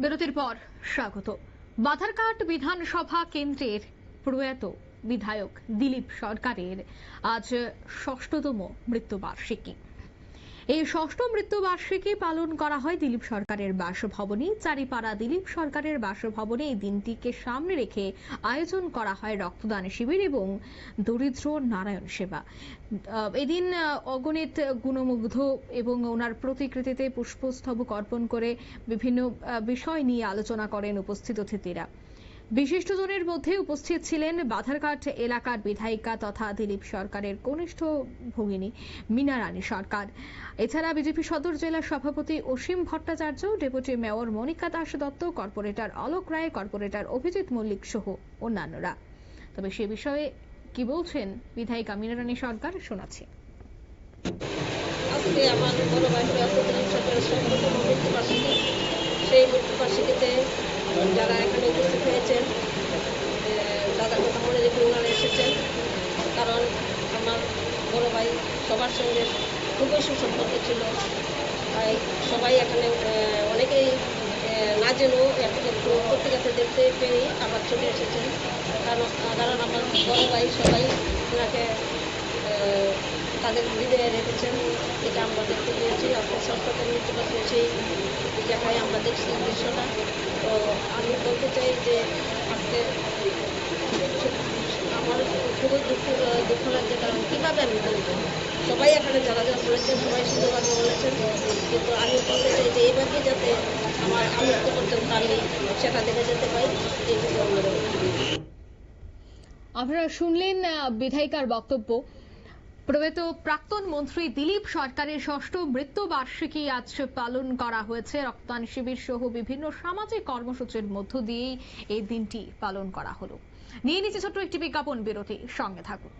বিরতির পর স্বাগত। বাধারঘাট বিধানসভা কেন্দ্রের প্রয়াত বিধায়ক দিলীপ সরকারের আজ ৬ষ্ঠতম মৃত্যুবার্ষিকী। এই ৬ষ্ঠ মৃত্যুবার্ষিকী পালন করা হয় দিলীপ সরকারের বাসভবনে। চারিপাড়া দিলীপ সরকারের বাসভবনে এই দিনটিকে সামনে রেখে আয়োজন করা হয় রক্তদান শিবির এবং দরিদ্র নারায়ণ সেবা। এদিন অগণিত গুণমুগ্ধ এবং ওনার প্রতিকৃতিতে পুষ্পস্তবক অর্পণ করে বিভিন্ন বিষয় নিয়ে আলোচনা করেন উপস্থিত অতিথিরা। বিশিষ্টজনের মধ্যে উপস্থিত ছিলেন বাধারঘাট এলাকার বিধায়িকা তথা দিলীপ সরকারের কনিষ্ঠ ভগিনী মীনা রানী সরকার। এছাড়া বিজেপি সদর জেলা সভাপতি Asim Bhattacharya, deputy mayor Monika Das Dutta, corporator Alok Roy, corporator Abhijit Mallick সহ অন্যান্যরা। তবে সে বিষয়ে কি বলছেন বিধায়িকা মীনা রানী সরকার শোনাচ্ছি। আজকে আমার বড় ভাই দিলীপ সরকারের ৬ষ্ঠতম মৃত্যুবার্ষিকী। সেই মৃত্যুবার্ষিকীতে যারা এখানে উপস্থিত হয়েছেন তাদের কথা মনে রেখে ওনারা এসেছেন, কারণ আমার বড় ভাই সবার সঙ্গে খুবই সুসম্পর্ক ছিল। তাই সবাই এখানে অনেকেই না জেনেও একটু পত্রিকাতে দেখতে পেরে আবার চলে এসেছেন, কারণ আমার বড় ভাই সবাই ওনাকে তাদের হৃদয়ে রেখেছেন। এটা আমরা দেখতে পেয়েছি। আজকে ৬ষ্ঠতম মৃত্যুবার্ষিকী সেই জায়গায় আমরা দেখছি দৃশ্যটা। তো আমি বলতে চাই যে আজকে আমার খুবই দুঃখ লাগছে, কারণ কীভাবে আমি বলবো, সবাই এখানে যারা যারা বলেছেন সবাই সুন্দরভাবে বলেছেন, কিন্তু আমি বলতে চাই যে এইভাবে যাতে আমার আমৃত্যু পর্যন্ত আমি সেটা দেখে যেতে পারি, এইটুকু অনুরোধ। আপনারা শুনলেন বিধায়িকার বক্তব্য। প্রয়াত প্রাক্তন মন্ত্রী দিলীপ সরকারের ৬ষ্ঠ মৃত্যুবার্ষিকী আজ পালন করা হয়েছে। রক্তদান শিবির সহ বিভিন্ন সামাজিক কর্মসূচির মধ্য দিয়েই এই দিনটি পালন করা হলো। নিয়ে নিচ্ছে ছোট্ট একটি বিজ্ঞাপন বিরতি, সঙ্গে থাকুন।